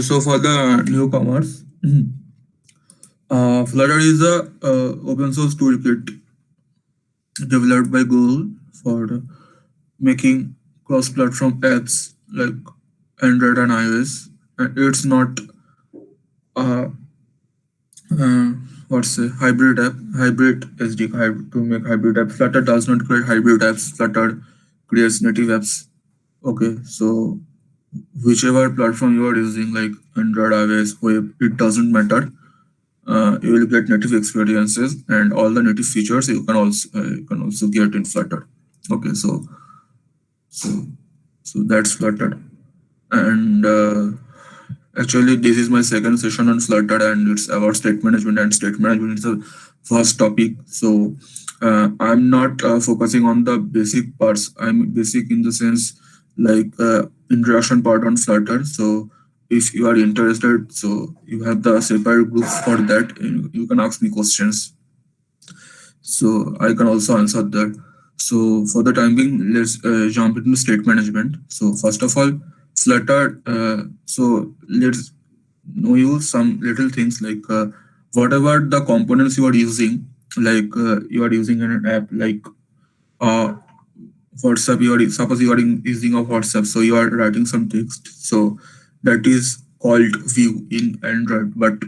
So for the newcomers, Flutter is a open source toolkit developed by Google for making cross-platform apps like Android and iOS. And it's not uh, uh, what's a hybrid app, hybrid SDK to make hybrid apps. Flutter does not create hybrid apps. Flutter creates native apps. Okay, so whichever platform you are using, like Android, iOS, web, it doesn't matter. You will get native experiences and all the native features you can also get in Flutter. Okay, so so that's Flutter, and actually this is my second session on Flutter, and it's about state management. And state management is a vast topic, so I'm not focusing on the basic parts. I'm basic in the sense like introduction part on Flutter. So if you are interested, so you have the separate group for that, and you can ask me questions, so I can also answer that. So for the time being, let's jump into state management. So first of all, Flutter. So let's know you some little things like whatever the components you are using, like you are using an app like uh, WhatsApp. Suppose you are using a WhatsApp, so you are writing some text. So that is called view in Android, but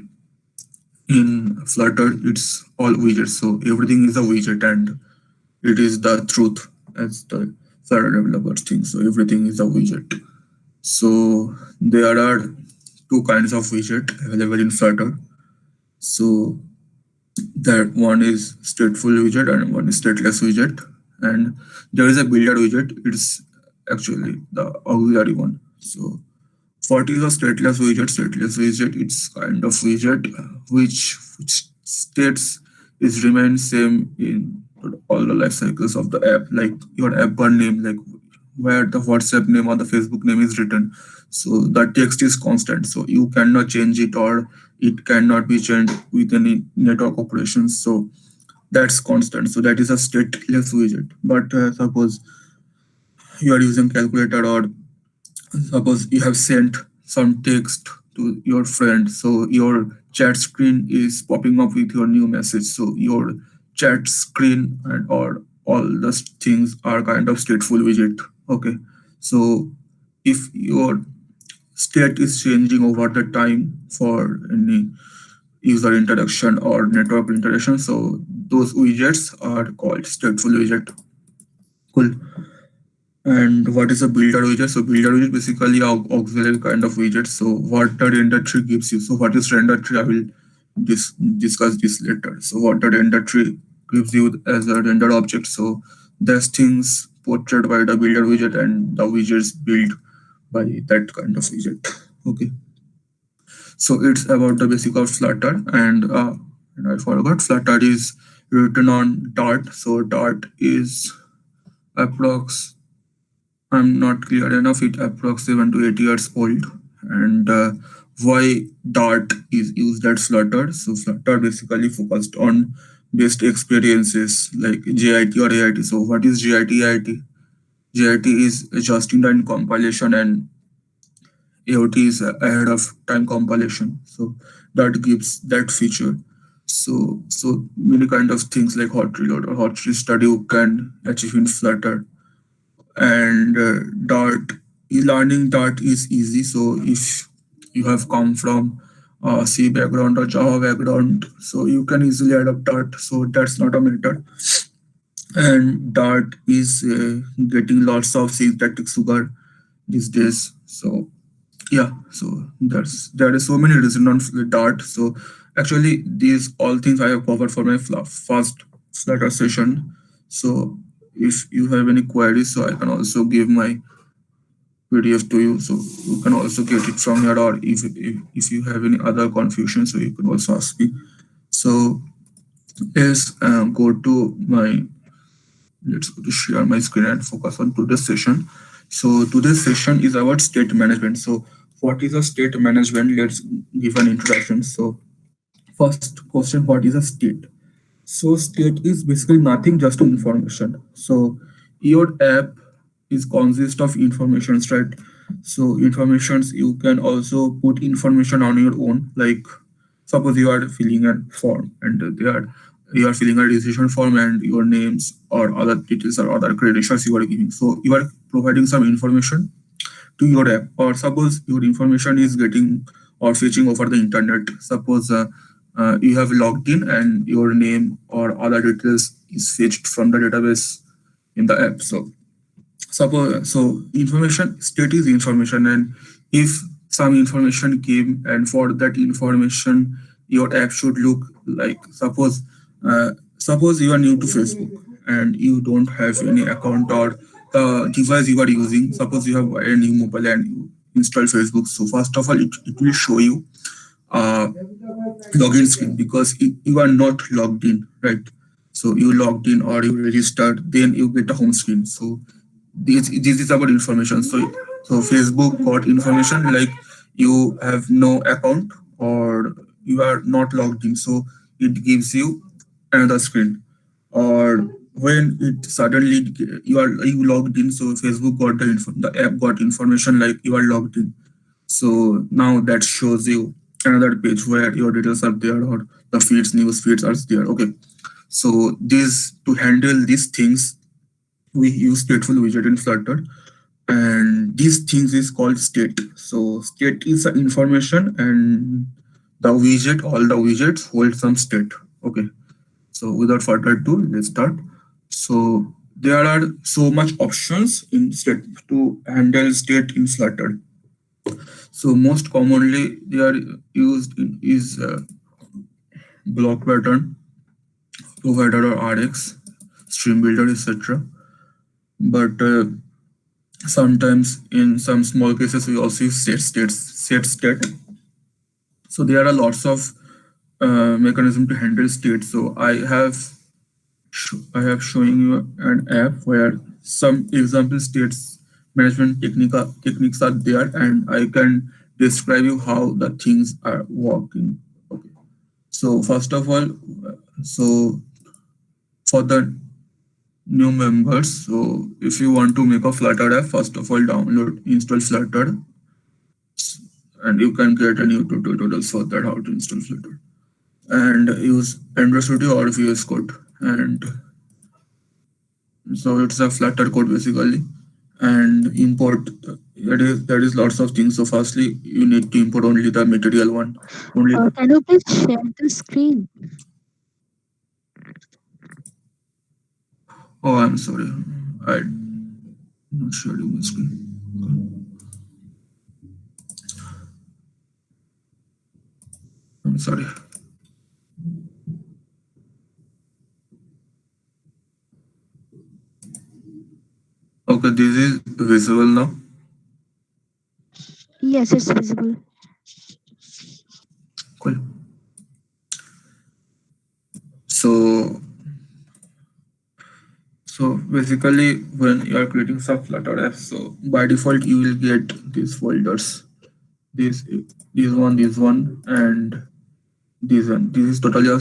in Flutter, it's all widgets. So everything is a widget, and it is the truth as the Flutter developers think. So everything is a widget. So there are two kinds of widget available in Flutter. So that one is stateful widget and one is stateless widget. And there is a builder widget. It's actually the auxiliary one. So what is a stateless widget? Stateless widget, it's kind of widget which states is remain same in all the life cycles of the app, like your app bar name, like where the WhatsApp name or the Facebook name is written. So the text is constant, so you cannot change it, or it cannot be changed with any network operations. So that's constant. So that is a stateless widget. But suppose you are using calculator, or suppose you have sent some text to your friend, so your chat screen is popping up with your new message. So your chat screen and or all those things are kind of stateful widget. Okay, so if your state is changing over the time for any user interaction or network interaction, so those widgets are called stateful widget. Cool. And what is a builder widget? So builder widget basically auxiliary kind of widget. So what the render tree gives you. So what is render tree? I will discuss this later. So what the render tree gives you as a render object. So there's things portrayed by the builder widget, and the widgets built by that kind of widget. Okay. So it's about the basic of Flutter, and I forgot Flutter is written on Dart. So Dart is approx I'm not clear enough. It approx 7 to 8 years old. And why Dart is used at Flutter? So Flutter basically focused on best experiences like JIT or AIT. So what is JIT, AIT? JIT is just-in-time compilation, and AOT is ahead of time compilation. So that gives that feature. So many kind of things like hot reload or hot restart you can achieve in Flutter. And Dart, learning Dart is easy. So if you have come from C background or Java background, so you can easily adopt Dart. So that's not a matter. And Dart is getting lots of syntactic sugar these days. So yeah, so there is so many reasons on Dart. So actually, these all things I have covered for my first Flutter session. So if you have any queries, so I can also give my PDF to you. So you can also get it from here, or if you have any other confusion, so you can also ask me. So let's go to my let's go to share my screen and focus on today's session. So today's session is about state management. So what is a state management? Let's give an introduction. So first question, what is a state? So state is basically nothing, just information. So your app is consist of informations, right? So informations, you can also put information on your own. Like suppose you are filling a form and you are filling a decision form and your names or other details or other credentials you are giving. So you are providing some information to your app, or suppose your information is getting or fetching over the internet. Suppose you have logged in and your name or other details is fetched from the database in the app. So suppose, so information state is information, and if some information came and for that information your app should look like, suppose you are new to Facebook and you don't have any account, or the device you are using, suppose you have a new mobile and you install Facebook. So first of all, it will show you uh, login screen because you are not logged in, right? So you logged in or you registered, then you get a home screen. So this is about information. So Facebook got information like you have no account or you are not logged in, so it gives you another screen. Or when it suddenly you logged in, so Facebook got the app got information like you are logged in. So now that shows you another page where your details are there, or the feeds, news feeds are there. Okay. So this, to handle these things, we use stateful widget in Flutter, and these things is called state. So state is the information, and the widget, all the widgets hold some state. Okay. So without further ado, let's start. So there are so much options in state to handle state in Flutter. So most commonly they are used in is block pattern, provider or RX, stream builder, etc. But sometimes in some small cases we also use set state. So there are lots of mechanism to handle state. So I have showing you an app where some example states management techniques are there, and I can describe you how the things are working. Okay. So first of all, so for the new members, so if you want to make a Flutter app, first of all download install Flutter, and you can get a new tutorials for that how to install Flutter, and use Android Studio or VS Code. And so it's a Flutter code basically, and import, that is lots of things. So firstly you need to import only the material one, only. Can you please share the screen? Oh, I'm sorry, I'm not sharing my screen. I'm sorry. Okay, this is visible now. Yes, it's visible. Cool. So so basically when you are creating some Flutter apps, so by default you will get these folders. This this one, and this one. This is totally a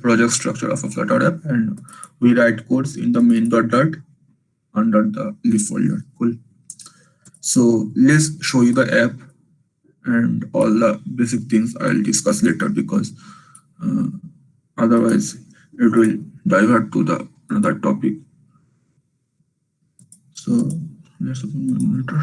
project structure of a Flutter app, and we write codes in the main.dart under the leaf folder. Cool. So let's show you the app, and all the basic things I'll discuss later, because uh, otherwise it will divert to the another topic. So let's open my monitor.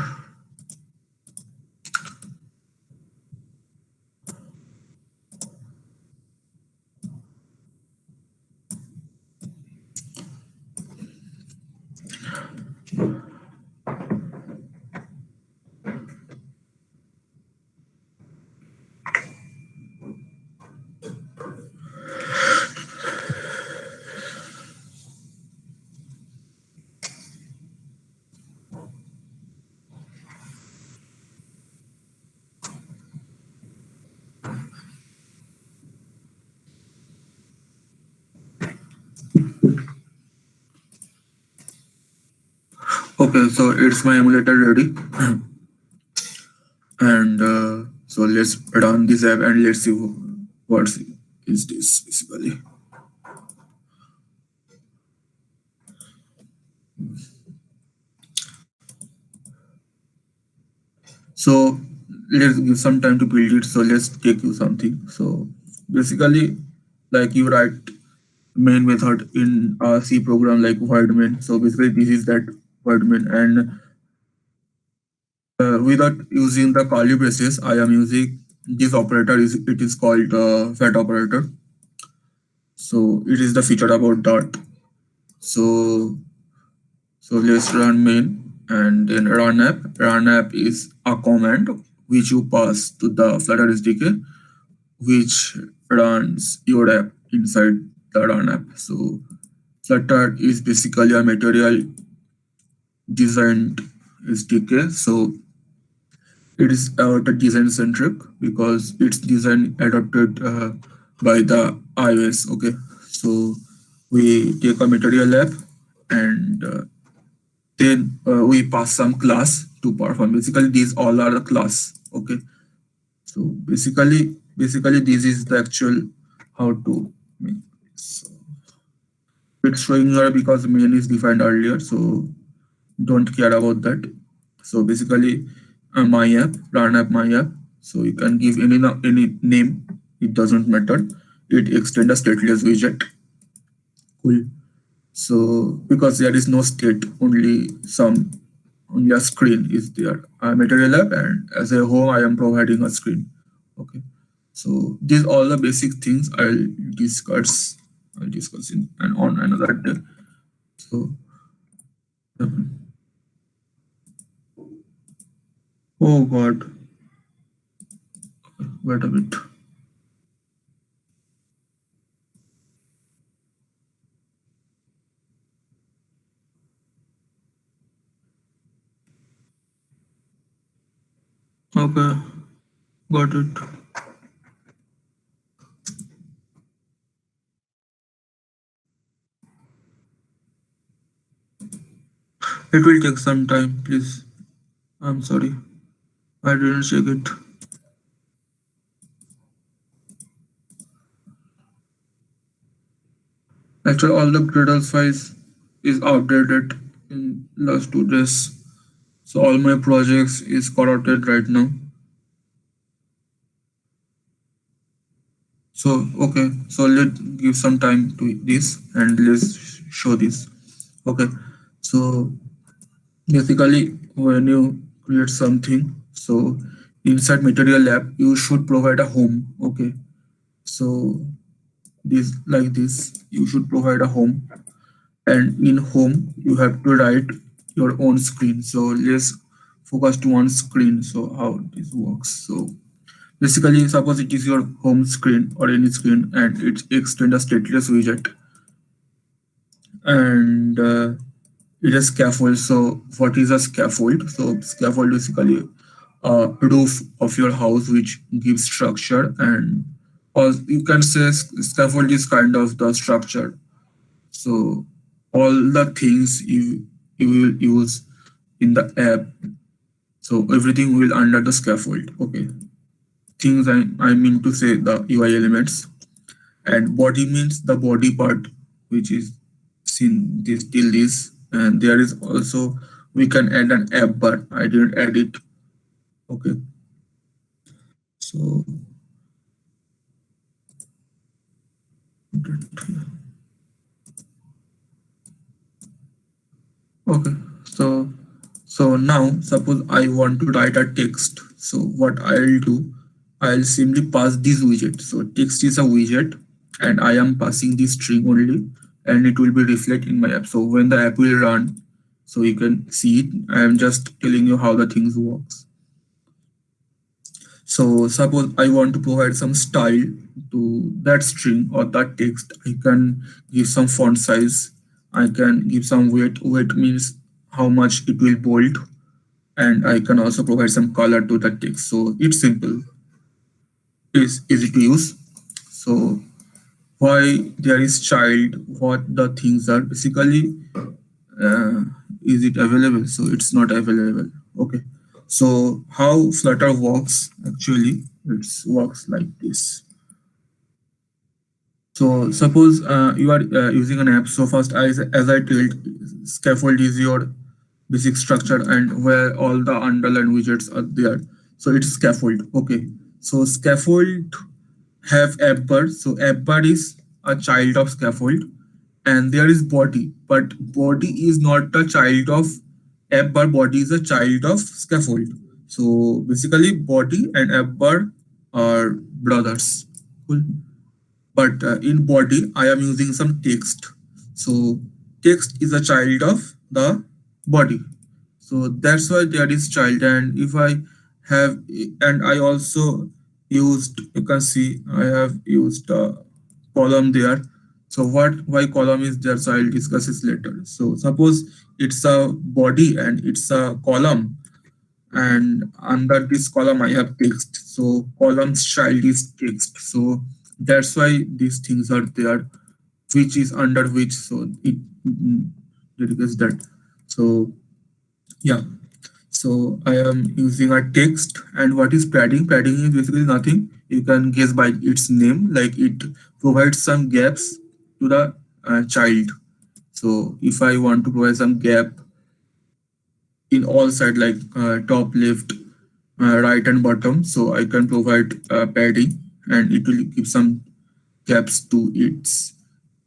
Okay, so it's my emulator ready, and so let's run this app and let's see what is this basically. So let's give some time to build it. So let's take you something. So basically, like you write main method in a C program like void main. So basically, this is that void main, and without using the curly braces, I am using this operator. Is it is called fat operator. So it is the feature about that. So let's run main and then run app. Run app is a command which you pass to the Flutter SDK, which runs your app inside the run app. So Flutter is basically a material designed SDK. So it is the design centric because it's design adopted by the iOS. Okay, so we take a material app and then we pass some class to perform. Basically, these all are the class. Okay, so basically this is the actual how to make. So it's showing here because main is defined earlier, so don't care about that. So basically, my app, run app, my app. So you can give any name. It doesn't matter. It extend a stateless widget. Cool. So because there is no state, only a screen is there. A material app, and as a home, I am providing a screen. Okay. So these all the basic things discuss. I'll discuss in and on another day. So oh god, wait a bit. Okay, got it. It will take some time, please. I'm sorry. I didn't check it. Actually, all the Gradle files is outdated in last 2 days. So all my projects is corrupted right now. So okay, so let's give some time to this and let's show this. Okay, so basically when you create something, so inside material lab you should provide a home. Okay, so this like this you should provide a home, and in home you have to write your own screen. So let's focus to one screen. So how this works. So basically suppose it is your home screen or any screen and it extend a stateless widget, and it is scaffold. So what is a scaffold? So scaffold basically a roof of your house which gives structure, and or you can say scaffold is kind of the structure. So all the things you will use in the app, so everything will under the scaffold. Okay, things I mean to say the UI elements, and body means the body part which is seen this till this, and there is also we can add an app, but I didn't add it. Okay, so okay, so now suppose I want to write a text. So what I'll do, I'll simply pass this widget. So text is a widget and I am passing this string only, and it will be reflected in my app. So when the app will run, so you can see it. I am just telling you how the things works. So suppose I want to provide some style to that string or that text. I can give some font size. I can give some weight. Weight means how much it will bold, and I can also provide some color to the text. So it's simple. It's easy to use. So why there is child, what the things are basically, uh, is it available? So it's not available. Okay. So how Flutter works actually, it works like this. So suppose you are using an app. So first, as I told, scaffold is your basic structure and where all the underlying widgets are there. So it's scaffold. Okay. So scaffold have app bar. So app bar is a child of scaffold, and there is body, but body is not a child of app bar. Body is a child of scaffold. So basically, body and app bar are brothers. Cool. But in body, I am using some text. So text is a child of the body. So that's why there is child. And if I have, and I also used, you can see I have used a column there. So what, why column is there, so I'll discuss this later. So suppose it's a body and it's a column, and under this column I have text. So column's child is text. So that's why these things are there, which is under which. So it dedicates that. So yeah. So I am using a text. And what is padding? Padding is basically nothing. You can guess by its name. Like it provides some gaps to the child. So if I want to provide some gap in all sides, like top, left, right, and bottom, so I can provide padding, and it will give some gaps to its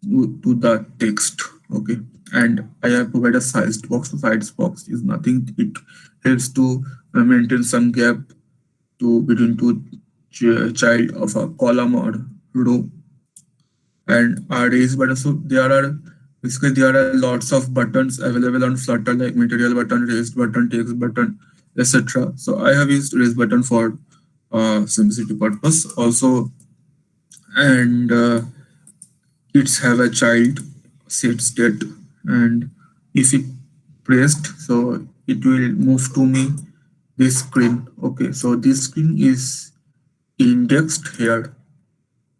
to the text. Okay. And I have provided a sized box. So sized box is nothing. It helps to maintain some gap to between two child of a column or row. And a raise button. So there are basically there are lots of buttons available on Flutter, like material button, raised button, text button, etc. So I have used raise button for simplicity purpose also. And it's have a child set state, and if it pressed, so it will move to me this screen. Okay, so this screen is indexed here.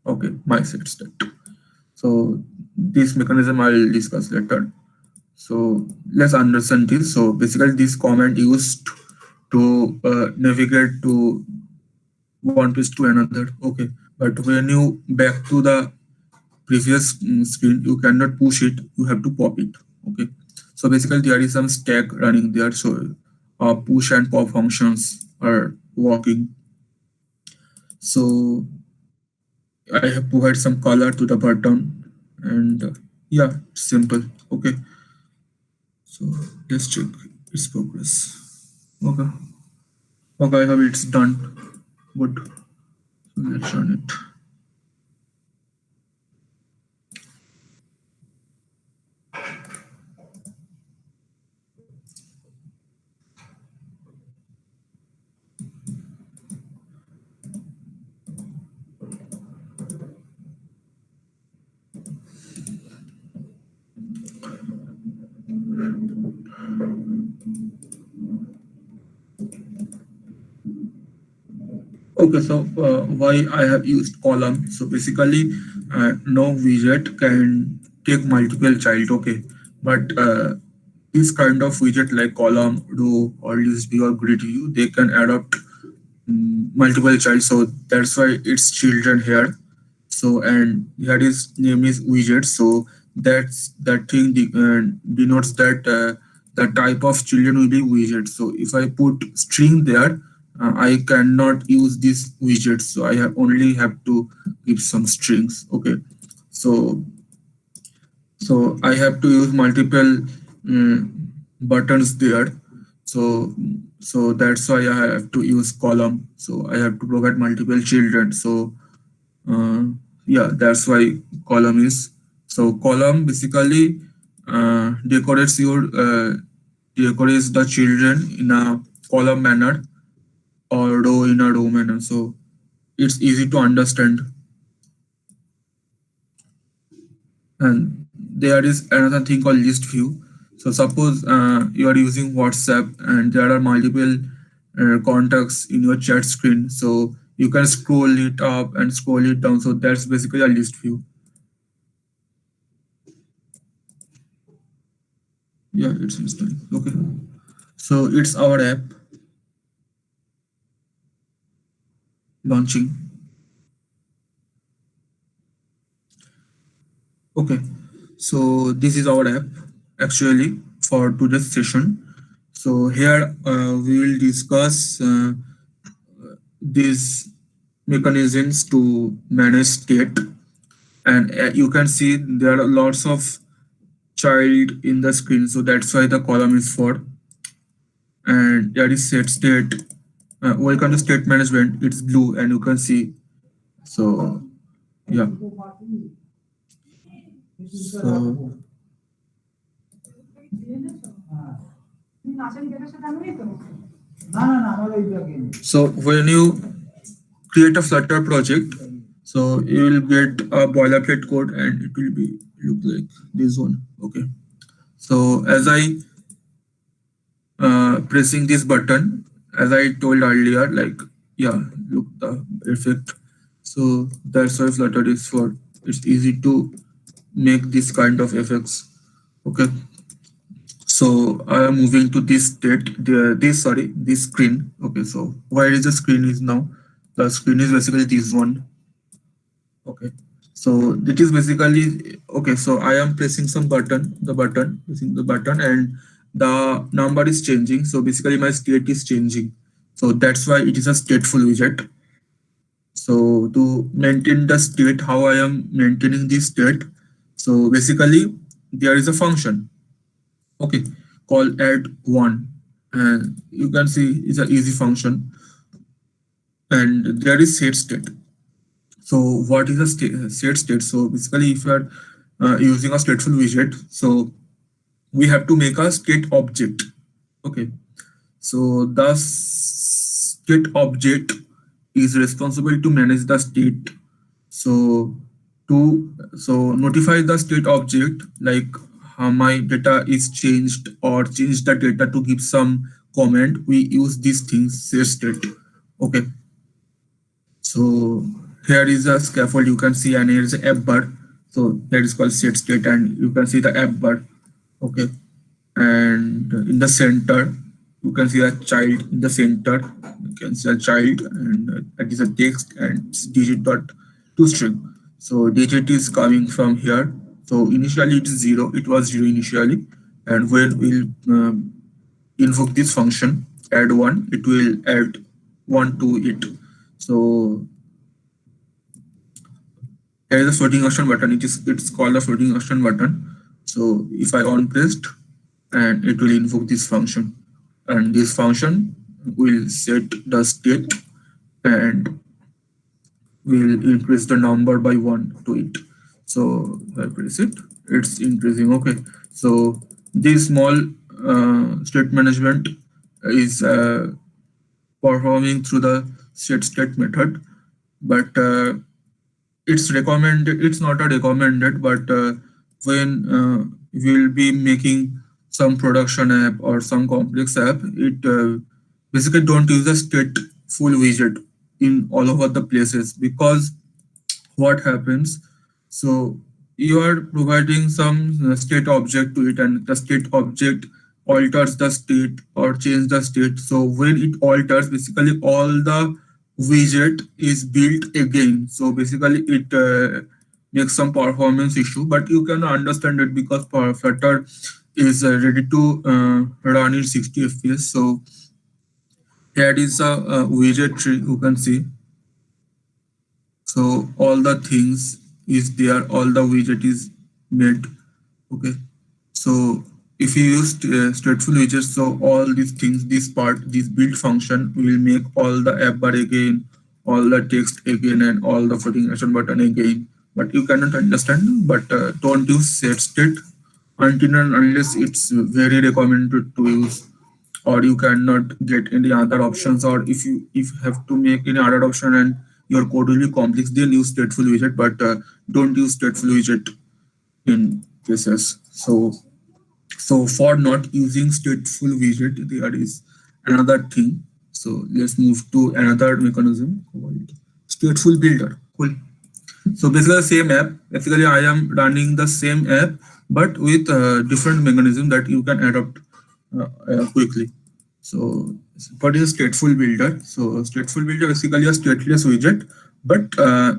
Okay, my set state. So this mechanism I'll discuss later. So let's understand this. So basically this command used to navigate to one place to another. Okay, but when you back to the previous screen, you cannot push it, you have to pop it. Okay, so basically there is some stack running there. So push and pop functions are working. So I have provided some color to the button, and yeah, simple. Okay, so let's check its progress. Okay, okay, I have it's done. Good. So let's run it. Okay, so why I have used column? So basically, no widget can take multiple child. Okay, but this kind of widget like column, row, or list view or grid view, they can adopt multiple child. So that's why it's children here. So and here is name is widget. So that's that thing denotes that the type of children will be widget. So if I put string there, I cannot use this widget. So I have only have to give some strings. Okay. So so I have to use multiple buttons there. So so that's why I have to use column. So I have to provide multiple children. So uh, yeah, that's why column is. So column basically decorates your decorates the children in a column manner, or row in a row manner. So it's easy to understand. And there is another thing called list view. So suppose you are using WhatsApp and there are multiple contacts in your chat screen. So you can scroll it up and scroll it down. So that's basically a list view. Yeah, it's installing. Okay. So it's our app launching. Okay. So this is our app actually for today's session. So here we will discuss these mechanisms to manage state, and you can see there are lots of child in the screen, so that's why the column is for. And there is set state. Welcome to state management, it's blue and you can see. So yeah, so so when you create a Flutter project, so you will get a boilerplate code and it will be look like this one. Okay, so as I pressing this button, as I told earlier, like yeah, look the effect. So that's why Flutter is for. It's easy to make this kind of effects. Okay, so I am moving to this state, this screen. Okay, so where is the screen is now? The screen is basically this one. Okay, so it is basically okay. So I am pressing pressing the button, and the number is changing. So basically, my state is changing. So that's why it is a stateful widget. So to maintain the state, how I am maintaining the state. So basically, there is a function. Okay, called add one, and you can see it's an easy function. And there is set state. So what is a set state? So basically, if you are using a stateful widget, so we have to make a state object. Okay, so the state object is responsible to manage the state. So to notify the state object, like how my data is changed or change the data to give some comment, we use these things set state. Okay, so here is a scaffold, you can see, and here is a app bar. So that is called set state, and you can see the app bar. Okay, and in the center you can see a child in the center. You can see a child, and that is a text, and it's digit dot to string. So digit is coming from here. So initially it is zero. It was zero initially, and when we'll invoke this function add one, it will add one to it. So there is a floating action button. It's called a floating action button. So if I on pressed, and it will invoke this function, and this function will set the state and will increase the number by one to it. So if I press it, it's increasing. Okay, so this small state management is performing through the set state method, but it's recommended. It's not a recommended, but when we'll be making some production app or some complex app, it basically don't use a stateful widget in all over the places, because what happens, so you are providing some state object to it, and the state object alters the state or change the state. So when it alters, basically all the widget is built again. So basically it makes some performance issue, but you can understand it because Flutter is ready to run in 60 fps. So here is a widget tree, you can see. So all the things is there, all the widget is made. Okay, so if you use stateful widgets, so all these things, this part, this build function will make all the app bar again, all the text again, and all the floating action button again. But you cannot understand, but don't use set state until and unless it's very recommended to use, or you cannot get any other options, or if you have to make any other option and your code will be complex, then use stateful widget, but don't use stateful widget in cases. So for not using stateful widget, there is another thing. So let's move to another mechanism called stateful builder. Cool. So basically the same app. Basically I am running the same app, but with different mechanism that you can adopt quickly. So what is a stateful builder? So stateful builder basically a stateless widget, but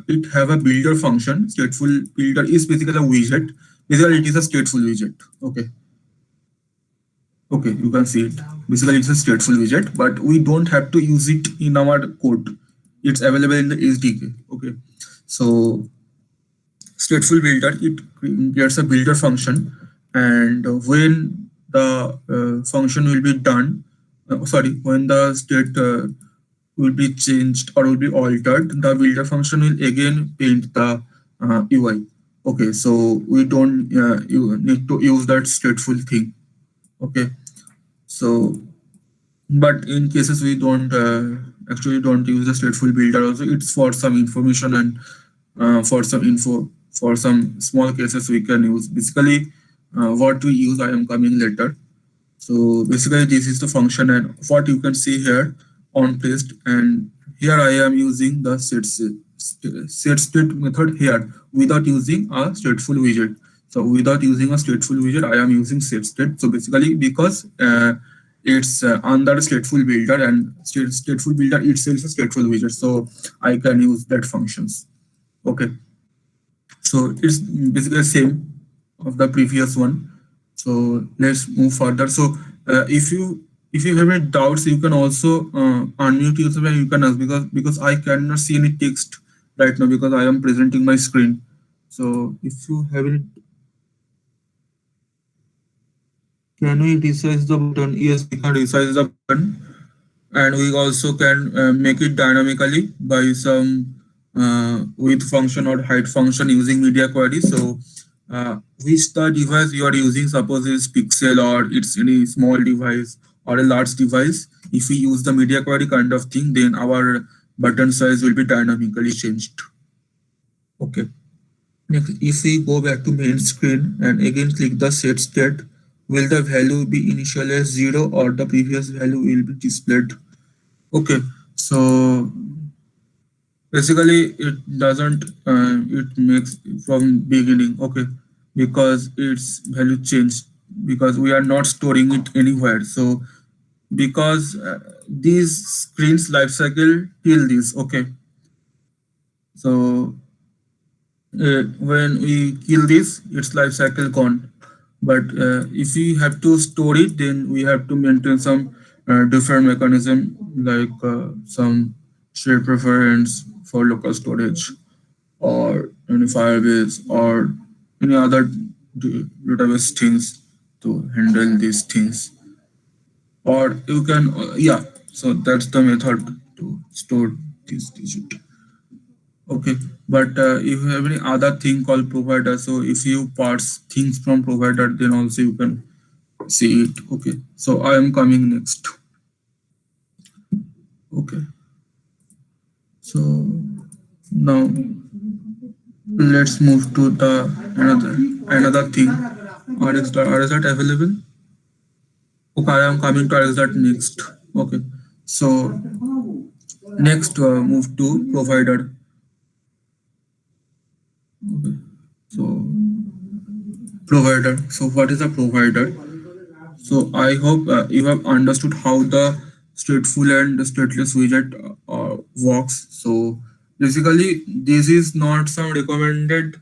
it have a builder function. Stateful builder is basically a widget. Basically it is a stateful widget. Okay. Okay, you can see it. Basically, it's a stateful widget, but we don't have to use it in our code. it's available in the SDK. Okay, so stateful builder, it creates a builder function, and when the function will be done, sorry, when the state will be changed or will be altered, the builder function will again paint the UI. Okay, so we don't you need to use that stateful thing. Okay, so but in cases we don't actually don't use the stateful builder also, it's for some information and for some info, for some small cases we can use. Basically what we use, I am coming later. So basically this is the function, and what you can see here on paste, and here I am using the set state method here without using a stateful widget. So without using a stateful widget, I am using set state. So basically because it's under stateful builder, and stateful builder itself is a stateful widget, so I can use that functions. Okay, so it's basically the same of the previous one. So let's move further. So if you have any doubts, you can also unmute yourself and you can ask, because I cannot see any text right now because I am presenting my screen. So if you have any, can we resize the button? Yes, we can resize the button, and we also can make it dynamically by some width function or height function using media query. So which the device you are using, suppose it's pixel or it's any small device or a large device, if we use the media query kind of thing, then our button size will be dynamically changed. Okay, next, if we go back to main screen and again click the set state, will the value be initially as 0 or the previous value will be displayed? Okay, so basically it doesn't it makes from beginning. Okay, because its value changed, because we are not storing it anywhere. So because these screens life cycle till this. Okay, so when we kill this, its life cycle gone. But if we have to store it, then we have to maintain some different mechanism, like some shared preference for local storage, or any Firebase, or any other database things to handle these things. Or you can, yeah. So that's the method to store this digit. Okay, but if you have any other thing called provider, so if you parse things from provider, then also you can see it. Okay, so I am coming next. Okay, so now let's move to the another thing. RxDart available. Okay, I am coming to RxDart next. Okay, so next move to provider. Okay, so provider. So what is a provider? So I hope you have understood how the stateful and the stateless widget works. So basically, this is not some recommended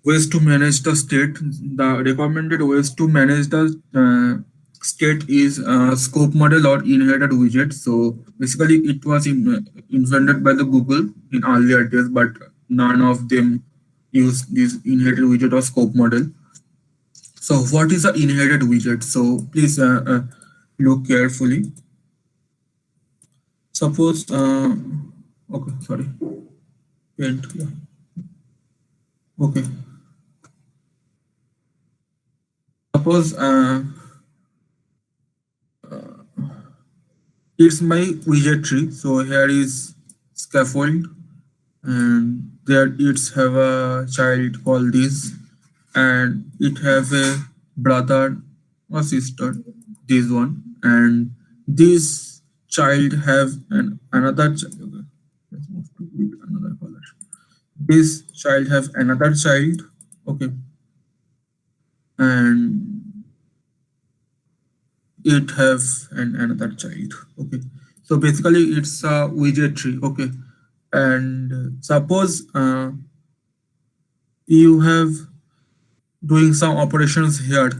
ways to manage the state. The recommended ways to manage the state is scope model or inherited widget. So basically, it was invented by the Google in earlier days, but none of them use this inherited widget or scope model. So what is the inherited widget? So please look carefully. Suppose, okay, sorry, paint, yeah. Okay. Suppose it's my widget tree. So here is scaffold, and there it's have a child called this, and it have a brother or sister, this one, and this child have another child. Okay, let's move to with another color. This child have another child. Okay, and it have another child. Okay, so basically it's a widget tree. Okay, and suppose you have doing some operations here.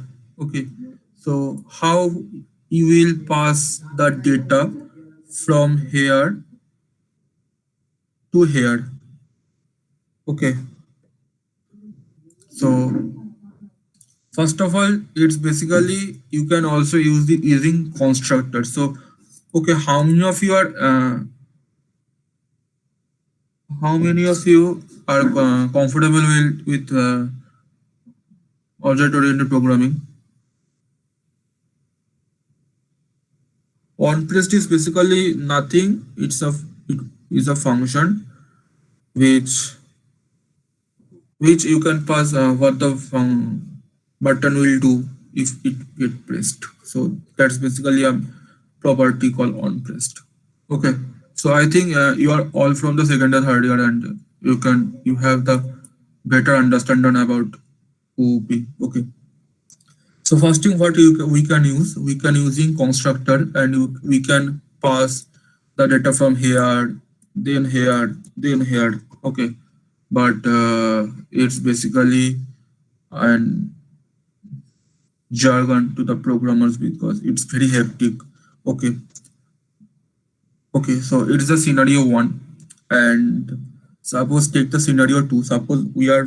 Okay, so how you will pass the data from here to here. Okay, so first of all, it's basically you can also use the using constructor. So okay, how many of you are comfortable with object oriented programming? OnPrest is basically nothing. It is a function which which you can pass what the button will do if it get pressed. So that's basically a property called onPressed. Okay. So I think you are all from the second or third year, and you have the better understanding about OOP. Okay. So first thing what we can using constructor, and we can pass the data from here, then here, then here. Okay, but it's basically an jargon to the programmers because it's very hectic. Okay, okay. So it is a scenario one, and suppose take the scenario two. Suppose we are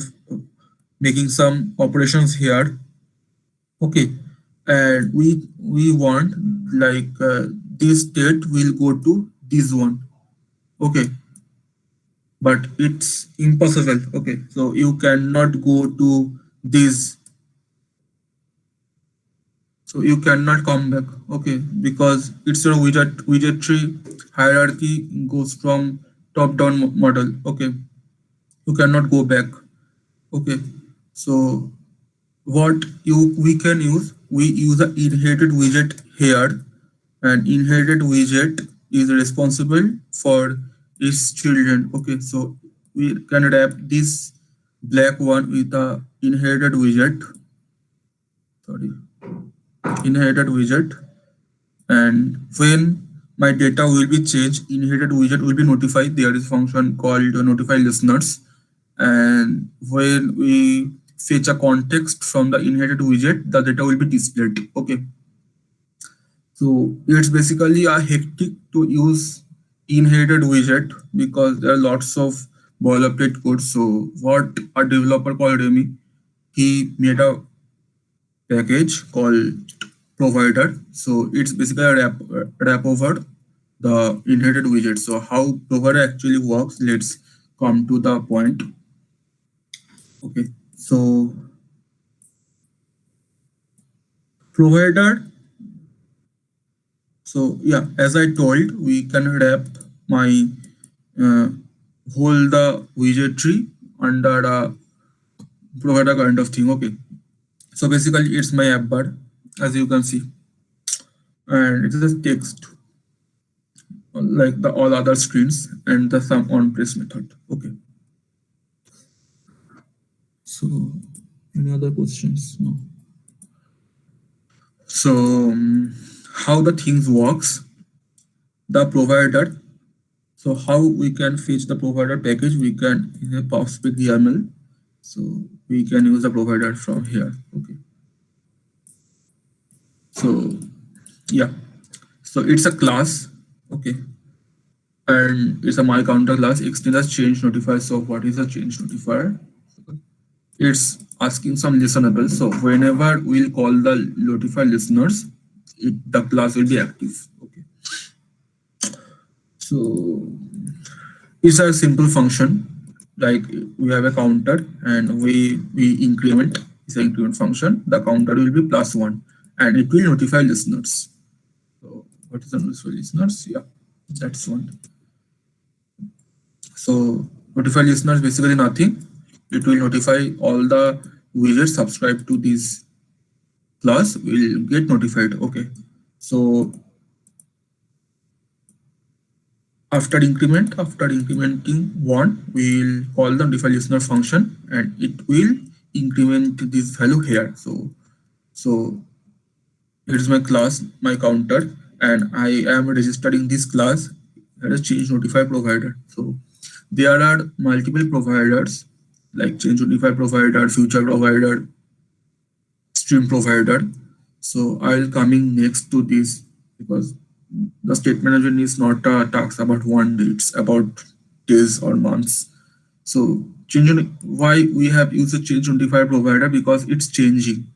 making some operations here. Okay, and we want like this state will go to this one. Okay, but it's impossible. Okay, so you cannot go to this, so you cannot come back. Okay, because it's a widget tree hierarchy goes from top down model. Okay, you cannot go back. Okay, so what you we can use, we use a inherited widget here, and inherited widget is responsible for its children. Okay, so we can wrap this black one with a inherited widget, sorry, inherited widget, and when my data will be changed, inherited widget will be notified. There is a function called notify listeners, and when we fetch a context from the inherited widget, the data will be displayed. Okay, so it's basically a hectic to use inherited widget because there are lots of boilerplate code. So what a developer called Remy, he made a package called provider. So it's basically a wrap over the inherited widget. So how provider actually works, let's come to the point. Okay, so provider. So yeah, as I told, we can wrap my uh, whole the widget tree under the provider kind of thing. Okay, so basically it's my app bar, as you can see, and it is text like the all other screens and the some on press method. Okay, so any other questions? No. So how the things works, the provider. So how we can fetch the provider package, we can in a PubSpec YAML. So we can use the provider from here. Okay, so yeah, so it's a class. Okay, and it's a my counter class extend as change notifier. So what is a change notifier? It's asking some listenable. So whenever we'll call the notify listeners, the class will be active. Okay, so it's a simple function. Like we have a counter and we increment. It's an increment function. The counter will be +1 and it will notify listeners. So what is the notify listeners? Yeah, that's one. So notify listeners basically nothing. It will notify all the widgets subscribed to this class will get notified. Okay, so after incrementing one, we'll call the notify listener function and it will increment this value here. So it is my class, my counter, and I am registering this class as change notify provider. So there are multiple providers like change notify provider, future provider, stream provider. So I'll coming next to this because the state management is not a task about one day, it's about days or months. So why we have used a change notifier provider, because it's changing.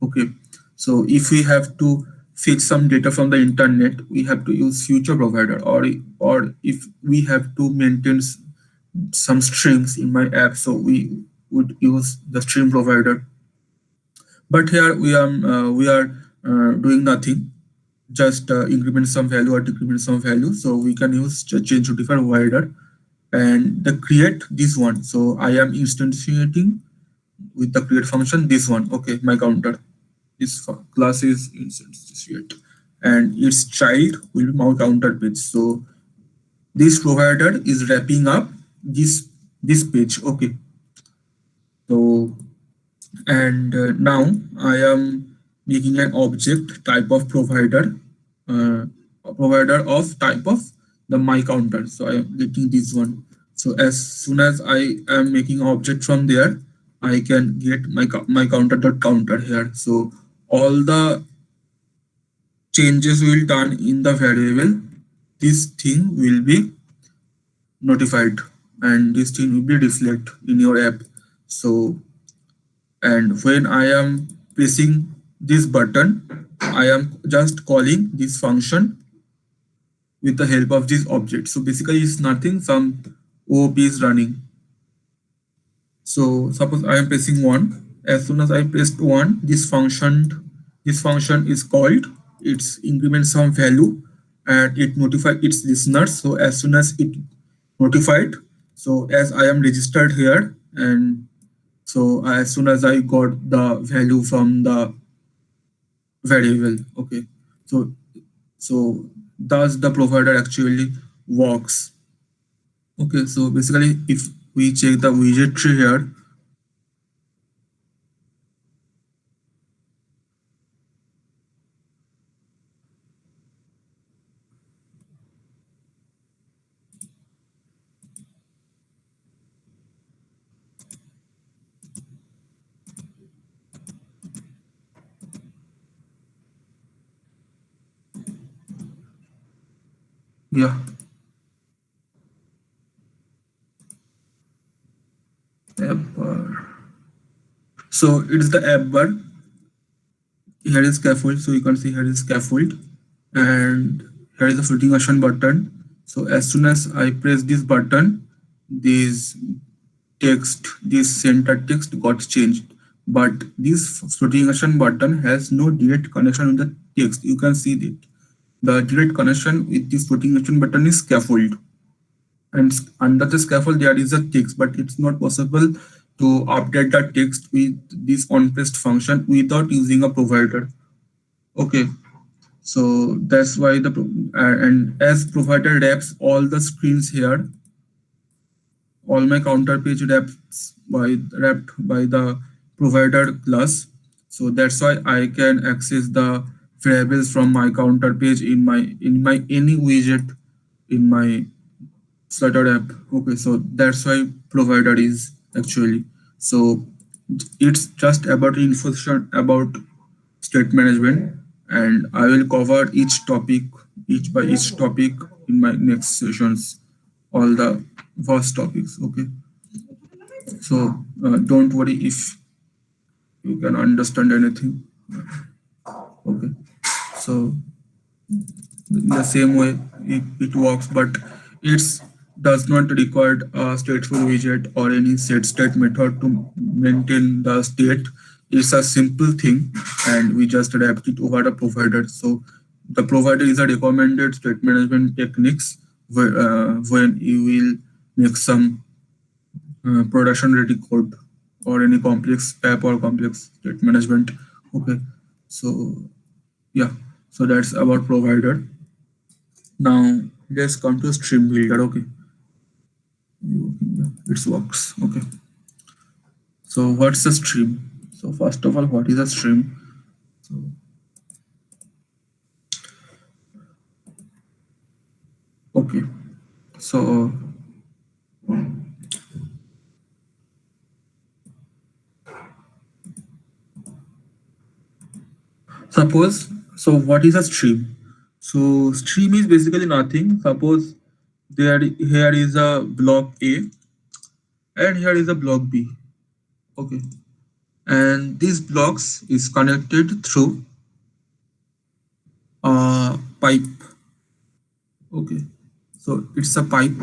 Okay, so if we have to fetch some data from the internet, we have to use future provider, or if we have to maintain some strings in my app, so we would use the stream provider. But here we are doing nothing, just increment some value or decrement some value. So we can use change notifier provider and the create this one. So I am instantiating with the create function this one. Okay, my counter. This class is instantiate, and its child will be my counter page. So this provider is wrapping up this page. Okay, so and now I am making an object type of provider, uh, provider of type of the my counter. So I am getting this one. So as soon as I am making object from there, I can get my counter dot counter here. So all the changes will done in the variable. This thing will be notified, and this thing will be reflect in your app. So and when I am pressing this button, I am just calling this function with the help of this object. So basically it's nothing, some OOP is running. So suppose I am pressing 1. As soon as I pressed 1, this function is called. It's increments some value and it notify its listeners. So as soon as it notified, so as I am registered here, and so as soon as I got the value from the variable. Okay, so does the provider actually works? Okay, so basically if we check the widget tree here, yeah, app bar. So it's the app bar. Here is scaffold. So you can see here is scaffold, and here is the floating action button. So as soon as I press this button, this this center text got changed. But this floating action button has no direct connection with the text. You can see that the direct connection with this floating action button is scaffold, and under the scaffold there is a text, but it's not possible to update the text with this onPressed function without using a provider. Okay, so that's why and as provider wraps all the screens here, all my counter page wrapped by the provider class. So that's why I can access the variables from my counter page in my any widget in my Flutter app. Okay, so that's why provider is actually. So it's just about information about state management, and I will cover each topic, each by each topic in my next sessions, all the vast topics. Okay, so don't worry if you can understand anything. Okay, so in the same way it works, but it's does not require a stateful widget or any set state method to maintain the state. It's a simple thing, and we just adapt it over the provider. So the provider is a recommended state management techniques when you will make some production ready code or any complex app or complex state management. Okay, so yeah, so that's about provider. Now let's come to stream builder. Okay, it works. Okay, so what's a stream? So first of all, what is a stream? So okay, so suppose, so what is a stream? So stream is basically nothing. Suppose there here is a block A and here is a block B. Okay, and these blocks is connected through a pipe. Okay, so it's a pipe,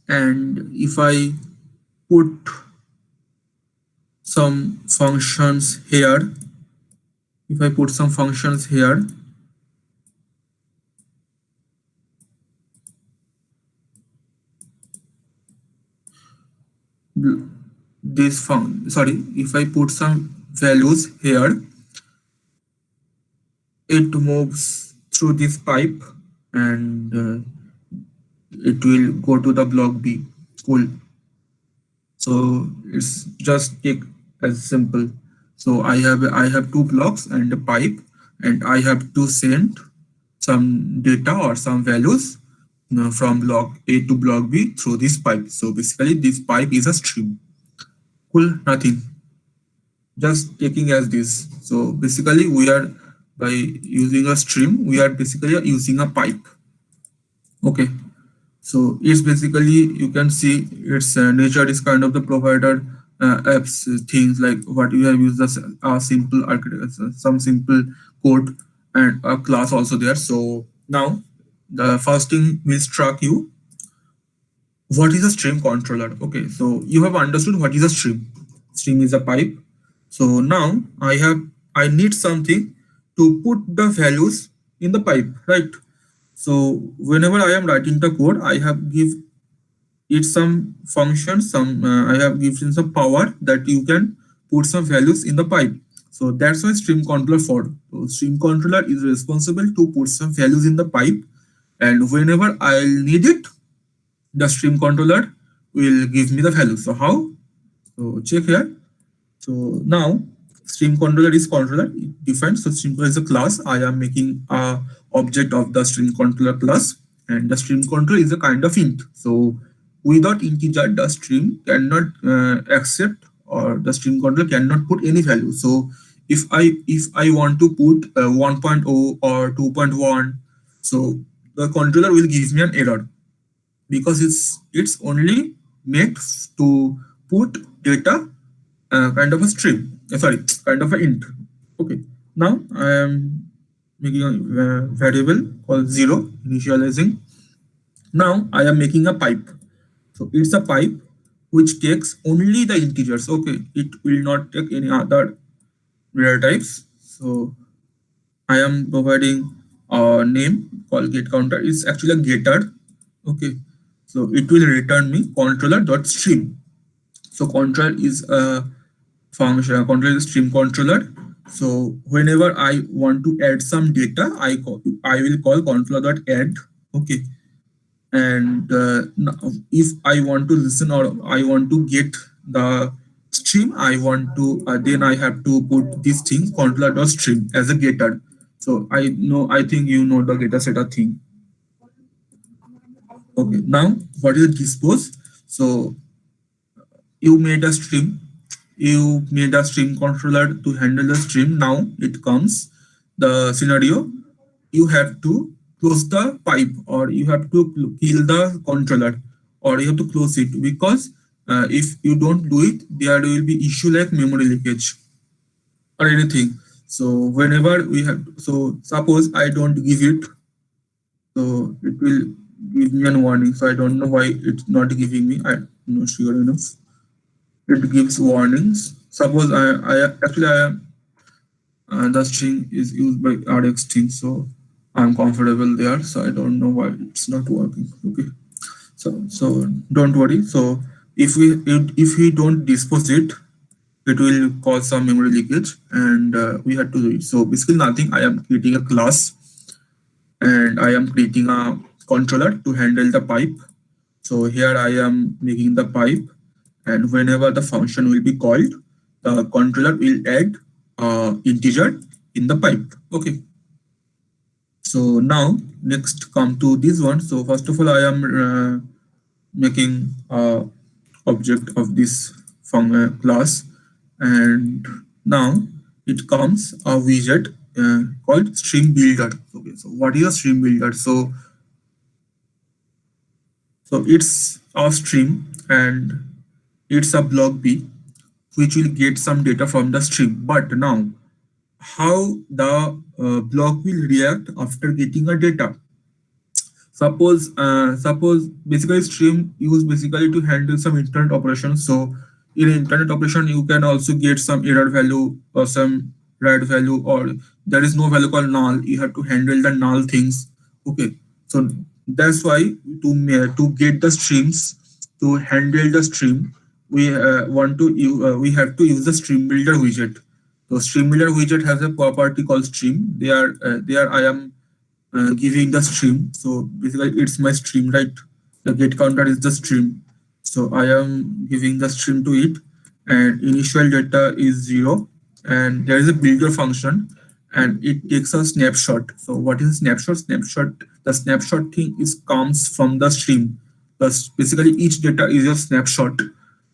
and if I put some functions here, if I put some functions here, this fun sorry, if I put some values here, it moves through this pipe and it will go to the block B. Cool. So it's just take as simple. So I have two blocks and a pipe, and I have to send some data or some values, from block A to block B through this pipe. So basically this pipe is a stream. Cool, nothing. Just taking as this. So basically we are, by using a stream, we are basically using a pipe. Okay. So it's basically, you can see its nature is kind of the provider apps, things like what you have used as a simple architecture, some simple code and a class also there. So now the first thing will struck you, what is a stream controller? Okay, so you have understood what is a stream. Stream is a pipe. So now I need something to put the values in the pipe, right? So whenever I am writing the code, I have give it some function, some I have given some power that you can put some values in the pipe. So that's why stream controller for. So stream controller is responsible to put some values in the pipe, and whenever I'll need it, the stream controller will give me the value. So how? So check here. So now stream controller is controller, it defines. So stream controller is a class. I am making a object of the stream controller class, and the stream controller is a kind of int. So without integer, the stream cannot accept, or the stream controller cannot put any value. So if I want to put 1.0 or 2.1, so the controller will give me an error, because it's only made to put data, kind of a string, sorry, kind of a int. Okay, now I am making a variable called 0, initializing. Now I am making a pipe. So it's a pipe which takes only the integers. Okay, it will not take any other data types. So I am providing a name called get counter. It's actually a getter. Okay, so it will return me controller.stream. So controller is a function, controller is stream controller. So whenever I want to add some data, I will call controller.add. Okay, and if I want to listen or I want to get the stream, I want to then I have to put this thing controller.stream as a getter. So I think you know the getter setter thing. Okay, now what is dispose? So you made a stream, you made a stream controller to handle the stream. Now it comes the scenario, you have to close the pipe, or you have to kill the controller, or you have to close it, because if you don't do it, there will be issue like memory leakage or anything. So whenever we have, so suppose I don't give it, so it will give me a warning. So I don't know why it's not giving me, I'm not sure enough. It gives warnings. Suppose I actually I am the string is used by RX string, so I'm comfortable there. So I don't know why it's not working. Okay, so don't worry. So if we don't dispose it, it will cause some memory leakage, and we have to do it. So basically nothing. I am creating a class, and I am creating a controller to handle the pipe. So here I am making the pipe, and whenever the function will be called, the controller will add integer in the pipe. Okay, so now next come to this one. So first of all, I am making a object of this class, and now it comes a widget called stream builder. Okay, so what is a stream builder? So So it's a stream and it's a block B which will get some data from the stream. But now how the block will react after getting a data. Suppose basically stream used basically to handle some internet operations. So in internet operation, you can also get some error value or some write value, or there is no value called null. You have to handle the null things. Okay, so that's why to get the streams, to handle the stream, we have to use the stream builder widget. So stream builder widget has a property called stream. There I am giving the stream. So basically, it's my stream, right? The get counter is the stream. So I am giving the stream to it, and initial data is 0. And there is a builder function, and it takes a snapshot. So what is snapshot? The snapshot thing is comes from the stream. Thus, basically, each data is a snapshot.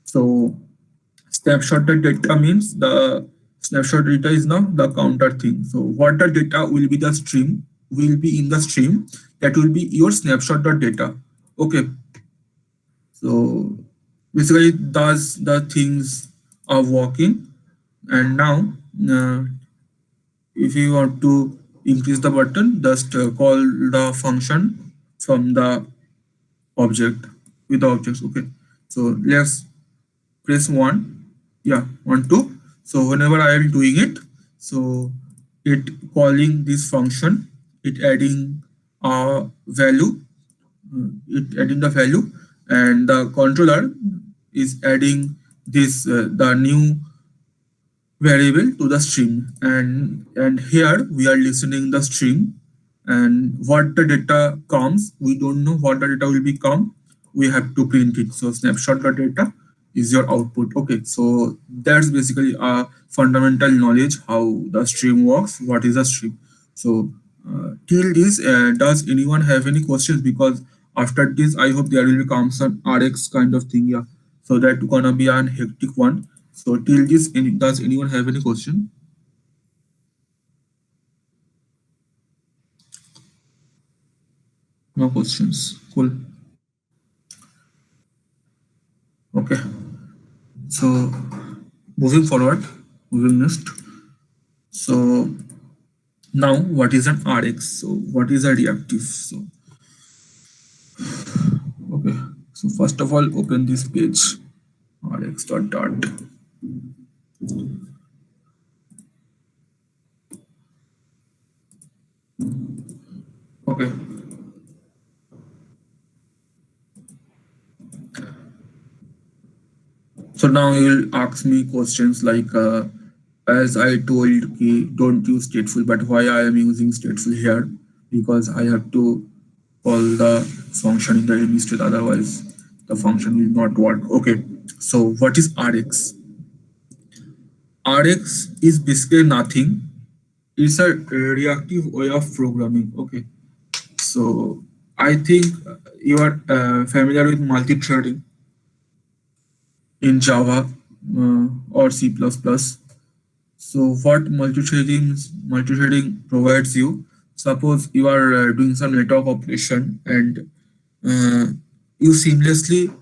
So snapshot data means the snapshot data is now the counter thing. So what the data will be the stream will be in the stream, that will be your snapshot data. Okay, so basically thus the things are working. And now uh, if you want to increase the button, just call the function from the object with the objects. Okay, so let's press 1, yeah, 1 2. So whenever I am doing it, so it calling this function, it adding a value, it adding the value, and the controller is adding this the new variable to the stream. And here we are listening the stream, and what the data comes, we don't know what the data will become. We have to print it. So snapshot the data is your output. Okay, so that's basically a fundamental knowledge how the stream works, what is a stream. So till this, does anyone have any questions? Because after this I hope there will become some RX kind of thing. Yeah, so that gonna be an hectic one. So till this, does anyone have any question? No questions. Cool. Okay. So moving forward, moving next. So now what is an RX? So what is a reactive? So okay. So first of all, open this page. RX dot. Okay. So now you will ask me questions like, as I told, don't use stateful, but why I am using stateful here? Because I have to call the function in the enemy state, otherwise the function will not work. Okay, so what is RX? RX is basically nothing. It's a reactive way of programming. Okay, so I think you are familiar with multi-threading in Java or C++. So what multi-threading provides you? Suppose you are doing some network operation, and uh, you seamlessly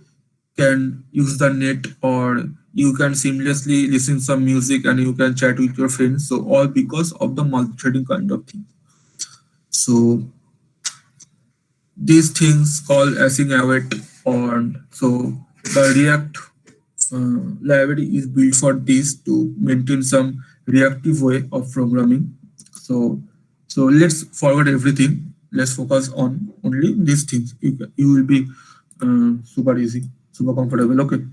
can use the net, or you can seamlessly listen some music, and you can chat with your friends. So all because of the multi-threading kind of thing. So these things called async await, or so the React library is built for this to maintain some reactive way of programming. So let's forget everything. Let's focus on only these things. You will be super easy, super comfortable. Okay.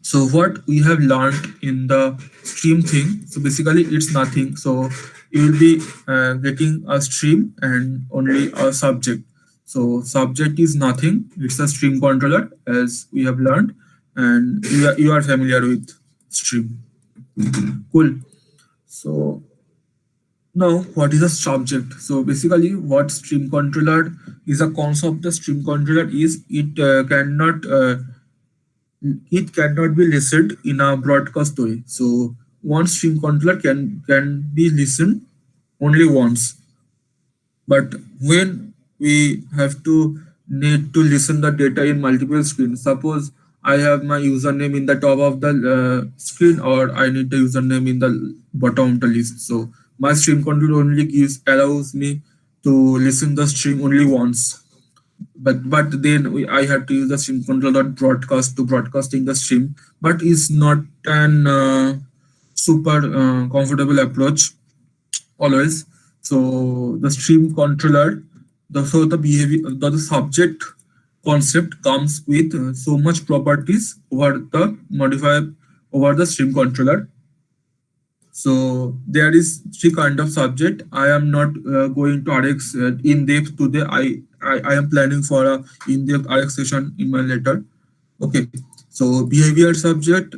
So what we have learned in the stream thing, so basically it's nothing. So you will be getting a stream and only a subject. So subject is nothing, it's a stream controller, as we have learned, and you are familiar with stream. Cool. So now what is a subject? So basically what stream controller is, a concept of the stream controller is it cannot be listened in a broadcast way. So one stream controller can be listened only once. But when we have to need to listen the data in multiple screens. Suppose I have my username in the top of the screen, or I need the username in the bottom of the list. So my stream control only gives allows me to listen the stream only once. But then I had to use the stream controller broadcast to broadcasting the stream. But it's not an super comfortable approach always. So the stream controller, the behavior, the subject concept comes with so much properties over the modifier over the stream controller. So there is three kind of subject. I am not going to RX in depth today. I am planning for a in depth RX session in my later. Okay. So behavior subject.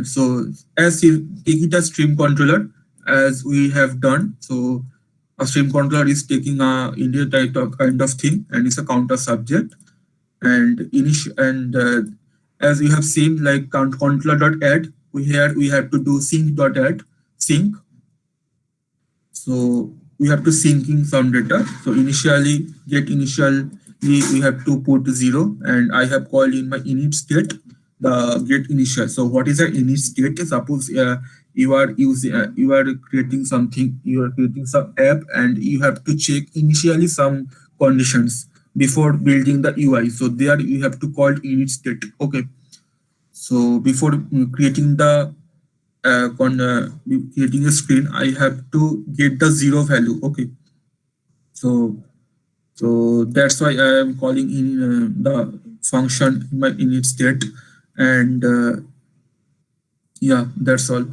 So as you take it as stream controller, as we have done. So a stream controller is taking a India type of kind of thing, and it's a counter subject. And as you have seen, like controller.add, we have to do sync.add sync. So we have to syncing some data. So initially we have to put 0, and I have called in my init state the get initial. So what is an init state? Suppose you are creating something, you are creating some app, and you have to check initially some conditions before building the UI. So there you have to call init state. Okay. So before creating the creating a screen, I have to get the 0 value. Okay. So that's why I am calling in the function in my init state, and yeah, that's all.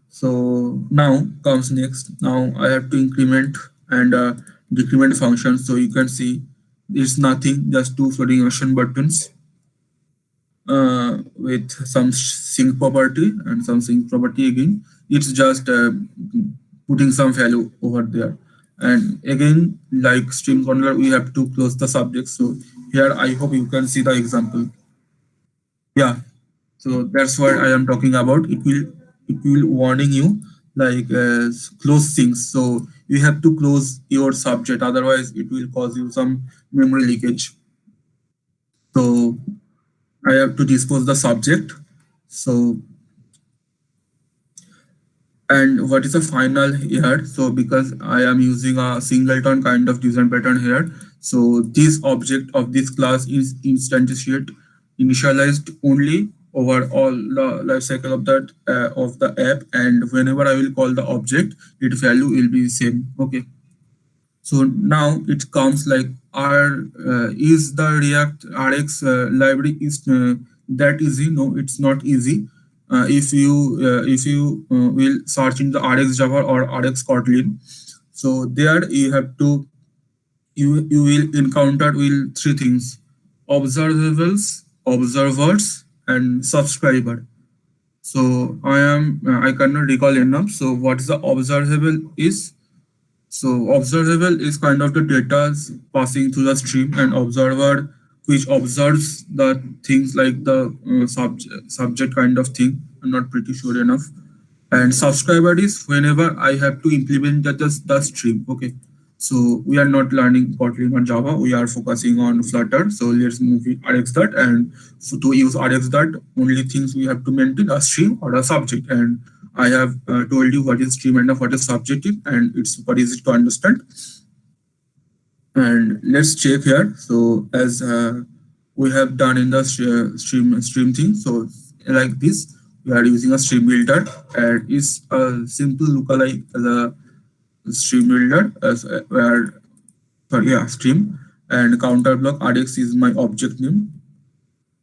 So now comes next. Now I have to increment and decrement function. So you can see it's nothing, just two floating action buttons with some sync property and some sync property again. It's just putting some value over there. And again, like stream controller, we have to close the subject. So here, I hope you can see the example. Yeah. So that's what I am talking about. It will warning you like close things. So you have to close your subject, otherwise it will cause you some memory leakage. So I have to dispose the subject. So and what is the final here? So because I am using a singleton kind of design pattern here, so this object of this class is initialized only over all the life cycle of the app, and whenever I will call the object, its value will be same. Okay. So now it comes like R is the React RX library is that easy? No, it's not easy. If you will search in the RX Java or RX Kotlin, so there you have to you will encounter will three things: observables, observers, and subscriber. So I cannot recall enough. So what is the observable is? So observable is kind of the data passing through the stream, and observer which observes the things like the subject kind of thing. I'm not pretty sure enough. And subscriber is whenever I have to implement the stream. Okay. So we are not learning Kotlin or Java. We are focusing on Flutter. So let's move it RX that. And so to use RX that, only things we have to maintain a stream or a subject. And I have told you what is stream and what is subject, and it's what is it to understand. And let's check here. So as we have done in the stream thing. So like this, we are using a stream builder, and it's a simple lookalike as a stream builder as where sorry, yeah, stream, and counter block RX is my object name.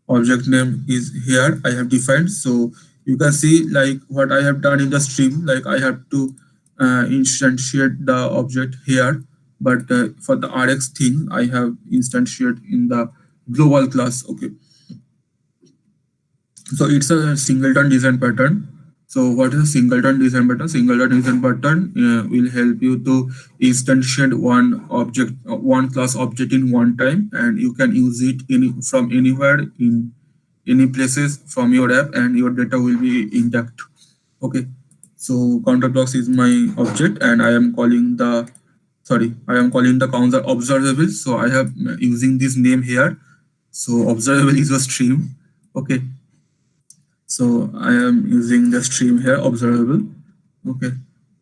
Object name is here I have defined. So you can see like what I have done in the stream, like I have to instantiate the object here, but for the RX thing I have instantiate in the global class. Okay. So it's a singleton design pattern. So what is a singleton design pattern? Singleton design pattern will help you to instantiate one object, one class object in one time, and you can use it from anywhere in any places from your app, and your data will be intact. Okay. So counter blocks is my object, and I am calling the sorry, I am calling the counts are observable. So I have using this name here. So observable is a stream. Okay. So I am using the stream here, observable. Okay.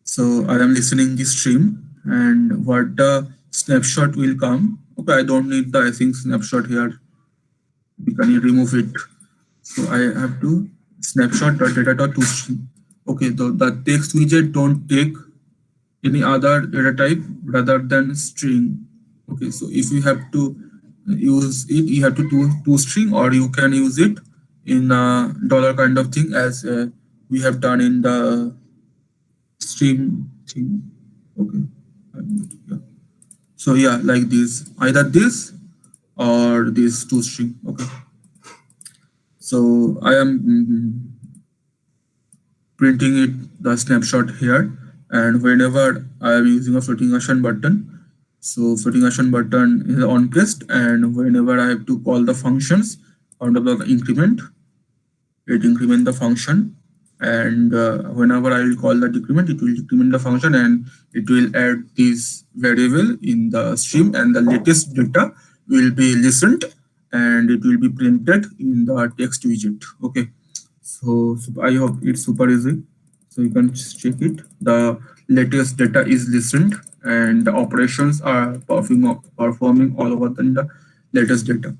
So I am listening the stream and what the snapshot will come. Okay, I don't need the async snapshot here. We can remove it. So I have to snapshot the data to stream. Okay, the text widget don't take any other data type rather than string. Okay, so if you have to use it, you have to do to string, or you can use it in a dollar kind of thing, as we have done in the stream thing. Okay. Yeah. So yeah, like this, either this or this to string. Okay. So I am printing it the snapshot here, and whenever I am using a floating action button, so floating action button is on pressed, and whenever I have to call the functions on the increment, it increment the function, and whenever I will call the decrement, it will decrement the function, and it will add this variable in the stream, and the latest data will be listened, and it will be printed in the text widget. Okay, so I hope it's super easy. So you can just check it. The latest data is listened, and the operations are performing all over the latest data.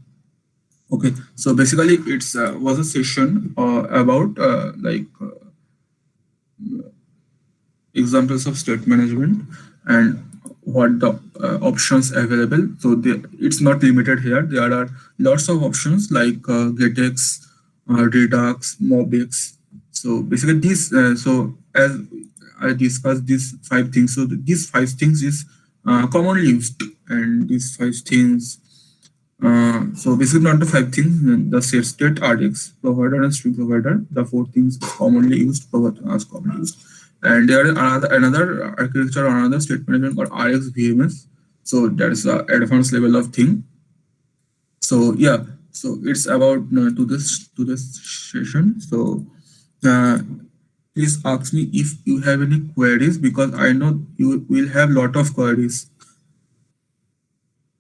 Okay, so basically it's was a session about examples of state management and what the options available. So it's not limited here. There are lots of options like GetX, Redux, MobX. So basically these, so as I discussed these five things, so these five things is commonly used, and these five things, so basically not the five things, the set state, RDX, provider and stream provider, the four things commonly used, provider as commonly used. And there is another architecture or another state management called RX VMS. So that is the advanced level of thing. So yeah, so it's about to this session. So uh, please ask me if you have any queries, because I know you will have lot of queries.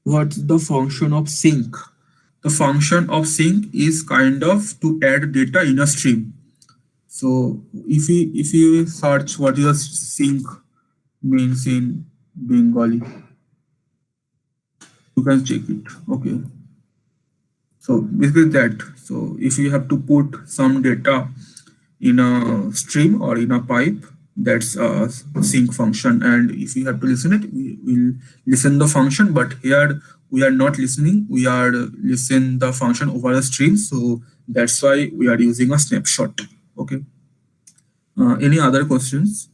What's the function of sync? The function of sync is kind of to add data in a stream. So if you search what is a sync means in Bengali, you can check it. Okay. So basically that. So if you have to put some data in a stream or in a pipe, that's a sync function. And if you have to listen it, we will listen the function. But here we are not listening. We are listen the function over a stream. So that's why we are using a snapshot. Okay. Any other questions?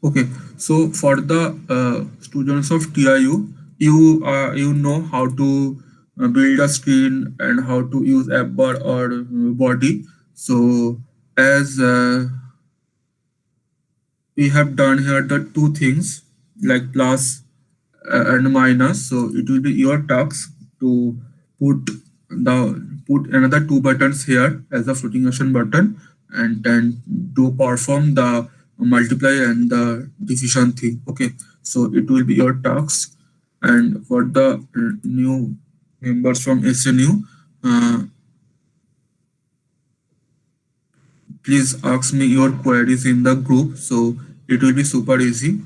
Okay, so for the students of TIU, you know how to build a screen and how to use app bar or body. So as we have done here the two things like plus and minus, so it will be your task to put put another two buttons here as a floating action button, and then to perform the multiply and the division thing. Okay, so it will be your task. And for the new members from SNU, please ask me your queries in the group, so it will be super easy.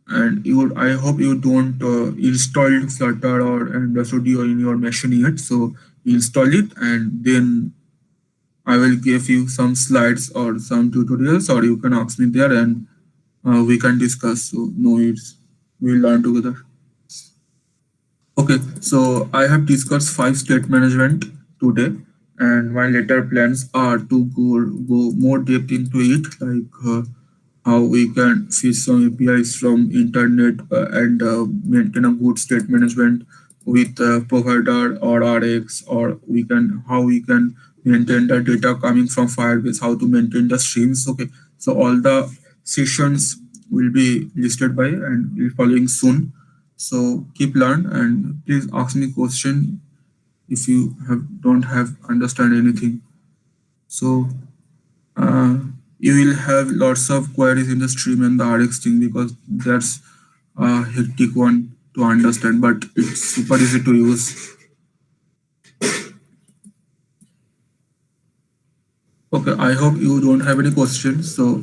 And I hope you don't install Flutter or Android Studio in your machine yet, so install it, and then I will give you some slides or some tutorials, or you can ask me there, and we can discuss. So no, it's we'll learn together. Okay, so I have discussed five state management today, and my later plans are to go more depth into it, like how we can fetch some APIs from internet and maintain a good state management with provider or RX, or we can how we can maintain the data coming from Firebase, how to maintain the streams. Okay, so all the sessions will be listed by and will following soon. So keep learn, and please ask me question if you have don't have understand anything. So uh, You will have lots of queries in the stream and the RX thing because that's a hectic one to understand, but it's super easy to use. Okay, I hope you don't have any questions, so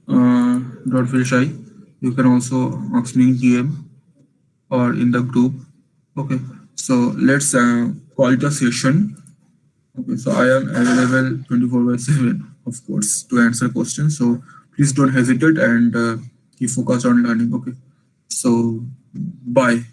don't feel shy. You can also ask me in DM or in the group. Okay, so let's call it a session. Okay, so I am available 24 by 7, of course, to answer questions. So please don't hesitate and keep focused on learning. Okay, so bye.